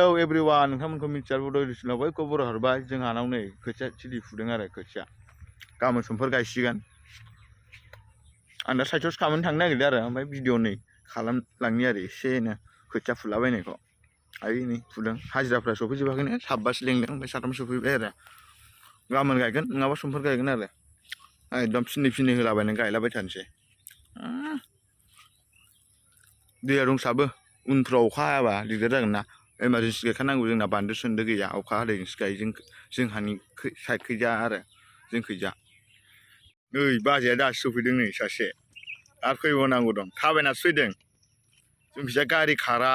hello everyone नोंथांमोनखौ मिथिया बड' इडुकेसनाव बयखौ बर' हरबाय जोंहानाव नै खोथिया थिलि फुदों आरो खोथिया गाबोन समफोर गायसिगोन आं दा साइडआवसो खामानि थांनो नागिरदों आरो ओमफ्राय भिडिअ नै खालामलांनि आरो एसेनो खोथिया फुलाबायनायखौ आइ नै फुदों हाजिराफ्रा सफैजोबाखैनो साबबासो लेंदों ओमफ्राय साथाम सफैबाय आरो गाबोन गायगोन नङाबा समफोर गायगोन आरो एकदम फिनै होलाबायनानै गायलाबाय थानोसै दैया दंसाबो उनफ्राव अखा हायाबा दिगदार जागोन ना इमारजेन्सि गायखानांगौ जोंना बान्दो सोन्दो गैया अखा हादैजोंसो गायो जोंहानि साइडखैजा आरो जोंखैजा नै बाजैया दासो सफैदों नै सासे आरो फैबावनांगौ दं थाबायनासो फैदों जोंखैजा गारि खारा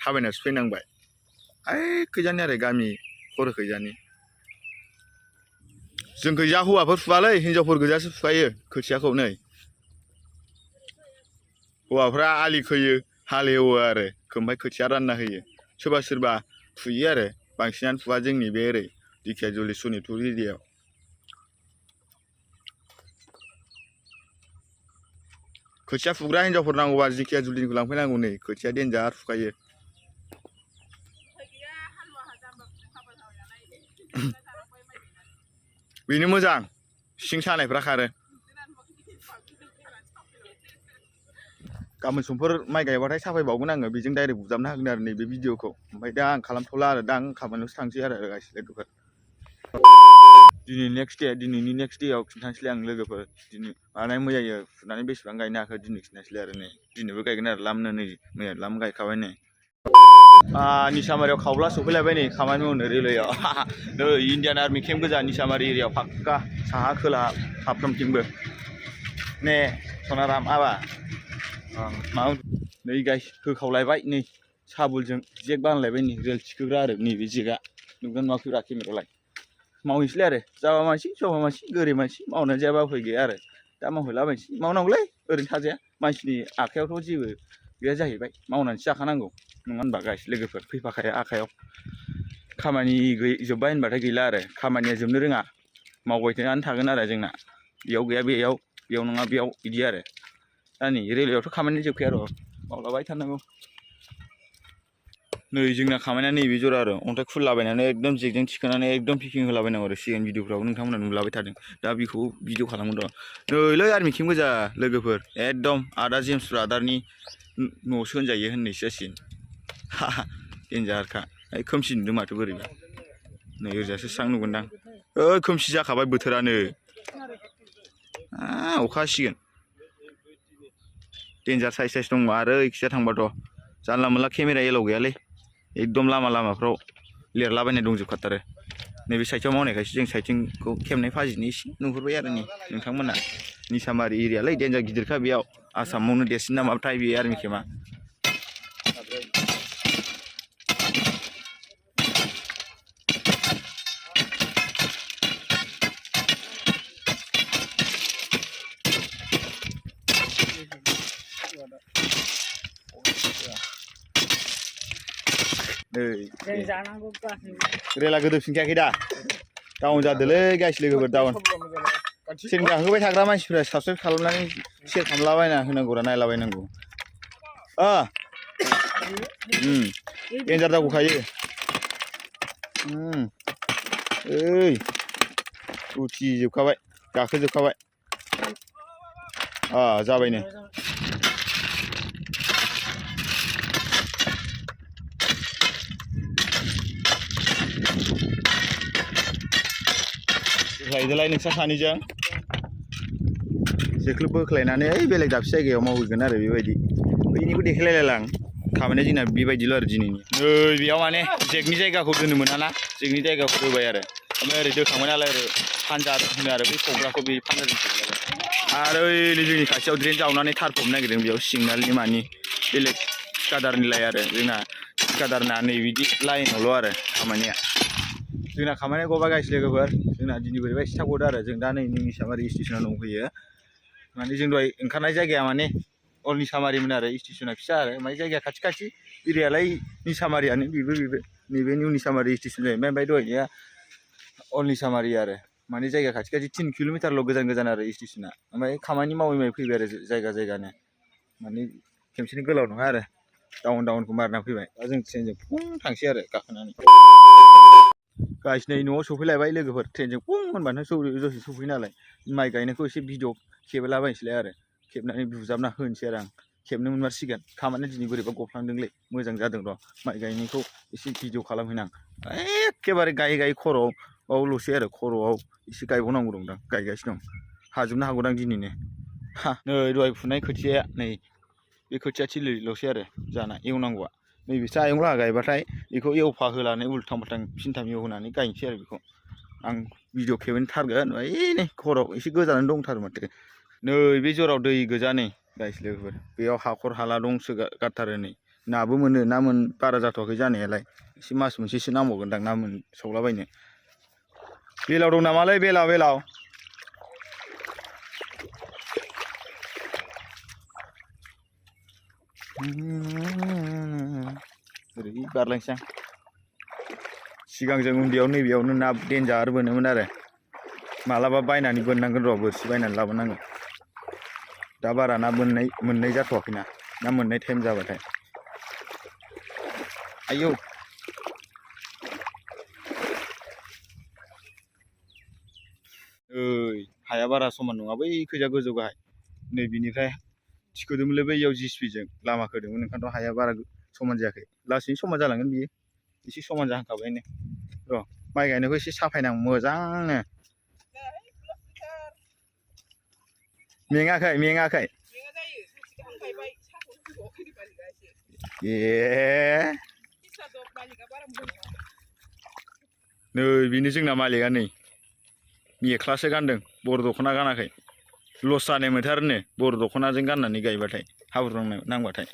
थाबायनासो फैनांबाय ओइ खैजानि आरो गामि खर'खैजानि जोंखैजा हौवाफोर फुवालै हिनजावफोर गोजासो फुखायो खोथियाखौ नै हौवाफ्रा आलि खोयो हालेवो आरो ओमफ्राय खोथिया रानना होयो सोरबा सोरबा फुयो आरो बांसिनानो फुवा जोंनि बे ओरै दिखियाजुलि सनितपुर एरियायाव खोथिया फुग्रा हिनजावफोर नांगौबा दिखियाजुलिनिखौ लांफैनांगौ नै खोथिया देन्जार फुखायो बेनो मोजां सिं सानायफ्रा खारो गाबोन समफोर माइ गायबाथाय साफायबावगोन आङो बेजों डाइरेक्ट बुजाबना होगोन आरो नैबे भिडिअखौ ओमफ्राय दा आं खालामथ'ला आरो दा आं खामानियावसो थांसै आरो गासिबो लोगोफोर दिनैनि नेक्स्ट डेआव खिन्थानोसै आं लोगोफोर दिनै माने मैया फुनानै बेसेबां गायनो हाखो दिनै खिन्थानोसै आरो नै दिनैबो गायगोन आरो लामनो नै मैया लाम गायखाबाय नै निसामारियाव खावब्ला सफैलायबाय नै खामानि मावनो रेलवेआव नै इण्डियान आर्मि केम्प गोजा निसामारि एरियायाव फाक्का साहा खोला फारफ्रोमथिंबो ने सनाराम आबा नै गाइस होखावलायबाय नै साबुलजों जेक बानायलायबाय नै रेल थिखोग्रा आरो नैबे जेकआ नुगोन नुवाखैब्रा केमेरायावलाय मावहैसैलाय आरो जाबा मानसि जबा मानसि गोरिब मानसि मावनानै जायाबा उफाय गैया आरो दा मावहैलाबायनोसै मावनांगौलै ओरैनो थाजाया मानसिनि आखायावथ' जेबो गैया जाहैबाय मावनानैसो जाखानांगौ नङा होनबा गाइस लोगोफोर फैफाखाया आखायाव खामानि जोब्बाय होनबाथाय गैला आरो खामानिया जोबनो रोङा मावबाय थानानै थागोन आरो जोंना बेयाव गैया बेयाव नङा बेयाव बिदि आरो दा नै रेलवेआवथ' खामानि जोबखाया र' मावलाबाय थानांगौ नै जोंना खामानिया नैबे जरा आरो अन्थाइ खुरलाबायनानै एकदम जेकजों थिखोनानै एकदम पेकिं होलाबायनांगौ आरो सिगां भिडिअफ्राव नोंथांमोना नुलाबाय थादों दा बेखौ भिडिअ खालामगोन र' नैलै आर्मि केम्प गोजा लोगोफोर एकदम आदा जेम्स ब्रादारनि न'सो होनजायो होननायसो जासिगोन देन्जारखा खोमसि नुदों माथो बोरैबा नै ओरैजासो स्रां नुगोनदां खोमसि जाखाबाय बोथोरानो अखा हासिगोन देन्जार साइज दङ आरो इखिजा थांबाथ' जानला मोनला केमेरा एलाव गैयालै एकदम लामाफ्राव लिरलाबायनाय दंजोबखाथारो नैबे साइडआव मावनायखायसो जों साइडथिंखौ खेबनाय फाजिनो एसे नुहुरबाय आरो नै नोंथांमोना निसामारि एरियालै देन्जार गिदिरखा बेयाव आसामावनो देरसिन नामाथाय बे आर्मि केम्पआ रेला गोदोफिनखायाखै दा डाउन जादोलै गाइस लोगोफोर डाउन ट्रेन गाखोबाय थाग्रा मानसिफ्रा साबसक्राइब खालामनानै शेयार खालामलाबायना होनांगौ रा नायलाबायनांगौ देन्जार जागौखायो ओइ उथिजोबखाबाय गाखोजोबखाबाय जाबायनो बोख्लायदोलाय नोंस्रा सानैजों जेख्लोब बोख्लायनानै बेलेग दाबसे जायगायाव मावहैगोन आरो बेबायदि बैनिखौ देखायलायलाय आं खामानिया जोंना बेबायदिल' आरो दिनैनि नै बेयाव माने जेकनि जायगाखौ दोननो मोनाना जेकनि जायगाखौ होबाय आरो ओमफ्राय ओरै दोखांबाय नालाय ओरै फानजा होनो आरो बै फग्राखौ बे फानजाजों आरो ओरै जोंनि खाथियाव ड्रेन जावनानै थारफबनो नागिरदों बेयाव सिगनालनि मानि बेलेग थिकादारनिलाय आरो जोंना थिकादारना नै बिदि लाइनावल' आरो खामानिया जोंना खामानिया गबाय गाइस लोगोफोर जोंना दिनै बोरैबा एसे थाब गदों आरो जों दा नै निसामारि स्टेसनाव दंफैयो माने जों दहाय ओंखारनाय जायगाया माने अल निसामारिमोन आरो स्टेसना फिसा आरो माने जायगाया खाथि एरियालाय निसामारियानो बेबो नैबे निउ निसामारि स्टेसन जाहैबाय ओमफ्राय दहायनिया अल निसामारि आरो माने जायगा खाथि 3 किल'मिटारल' गोजान आरो स्टेसना ओमफ्राय खामानि मावै फैबाय आरो जायगानो माने खेमसेनो गोलाव नङा आरो डाउनखौ मारना फैबाय दा जों ट्रेनजों फुं थांसै आरो गाखोनानै गाइस नै न'आव सफैलायबाय लोगोफोर ट्रेनजों फुं होनबानो दसे सफैयो नालाय माइ गायनायखौ एसे भिडिअ खेबलाबायनोसैलाय आरो खेबनानै बुजाबना होनोसै आरो आं खेबनो मोनमारसिगोन खामानिया दिनै बोरैबा गफ्लांदोंलै मोजां जादों र' माइ गायनायखौ एसे भिडिअ खालामहैनां एखेबारे गायै खर'आवल'सै आरो खर'आव एसे गायबावनांगौ दं दां गायगासिनो दं हाजोबनो हागौदां दिनैनो हा नै दहाय फुनाय खोथियाया नै बे खोथिया थिलिल'सै आरो जाना एवनांगौआ नैबेसो आयंलाहा गायबाथाय बेखौ एवफा होलानै उल्थां फाल्थां फिनथाम एवहोनानै गायनोसै आरो बेखौ आं भिडिअ खेबैनो थारगोन नै खर'आव एसे गोजानानै दंथारो माथो नै बे जराव दै गोजा नै गाइस लोगोफोर बेयाव हाखर हाला दंसो गारथारो नै नाबो मोनो ना बारा जाथ'वाखै जानायालाय एसे मास मोनसेसो नांबावगोनदां ना मोनसावलाबायनो बेलाव दं नामालै बेलाव ओरै बारलांसै आं सिगां जों उन्दैयाव नैबेयावनो ना देन्जार बोनोमोन आरो मालाबा बायनानै बोननांगोन र' बोरसि बायनानै लाबोनांगोन दा बारा ना मोननाय जाथ'वाखैना ना मोननाय टाइम जाबाथाय आयौ हाया बारा समान नङा बै खैजा गोजौ गाहाय नै बिनिफ्राय थिखोदोंमोनलै बैयाव जिसिपिजों लामा खोदोंमोन ओंखायनोथ' हाया बारा समान जायाखै लासैनो समान जालांगोन बियो एसे समान जाहांखाबायनो र' माइ गायनायखौ एसे साफायनां मोजांनो मेङाखै ए नै बेनो जोंना मालिकआ नै मेख्लासो गानदों बर' दख'ना गानाखै लस जानाय मोनथारोनो बर' दख'नाजों गाननानै गायबाथाय हाब्रु नांबाथाय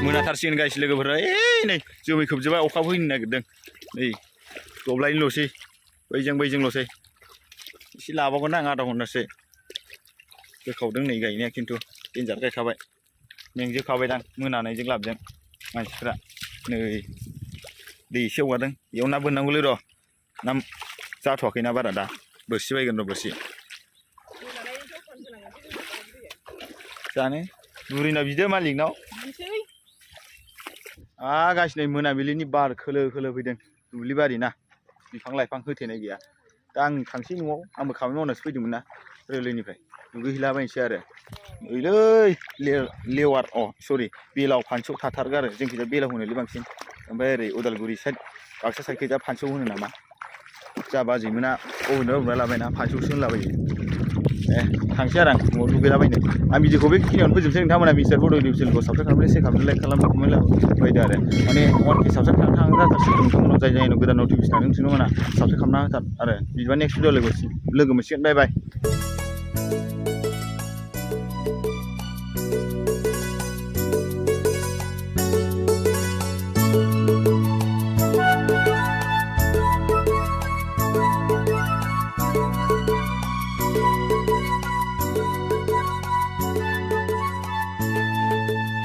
मोनाथारसिगोन गाइस लोगोफोरा नै जोमै खोबजोबबाय अखा फैनो नागिरदों नै दब्लायनिल'सै बैजोंल'सै एसे लाबावगोन आं आधा घन्टासो होखावदों नै गायनाया खिन्थु देन्जार गायखाबाय मेंजोबखाबायदां मोनानायजों लाबजों मानसिफ्रा नै दै एसे हगारदों बेयाव ना बोननांगौलै र' ना जाथ'वाखैना बारा दा बोरसि बायगोन र' बोरसि जानो बुरैना बिदो मालिकनाव गाइस नै मोनाबिलिनि बार खोलो फैदों दुब्लि बारि ना बिफां लाइफां होथेनाय गैया दा आं थांसै न'आव आंबो खामानि मावनासो फैदोंमोन ना रेलवेनिफ्राय दुगैहैलाबायनोसै आरो ओइलै लेवार सरि बेलाव फानसौ थाथारगारो जोंखैजा बेलाव होनोलै बांसिन ओमफ्राय ओरै उदालगुरि साइड बाक्सा साइडखैजा फानसौ होनो नामा जा बाजैमोना अबेनिफ्राय लाबायना फानसौसो होनलाबायो थांसै आरो आं न'आव दुगैलाबायनो आं भिडिअखौ बेखिनियावनो फोजोबसै नोंथांमोना मिस्टार बड' इउटुब चेनेलखौ साबस्क्राइब खालामनानै शेयार खालामनानै लाइक खालामबायदो आरो माने 1K साबस्क्राइब थांनो जाथारसिगोन नोंथांमोनाव जाय जायनो गोदान नटिफिकेसन नोंथांमोना साबस्क्राइब खालामना होथार आरो बिदिबा नेक्स्ट भिडिअ लोगो मोनसिगोन बाय बाय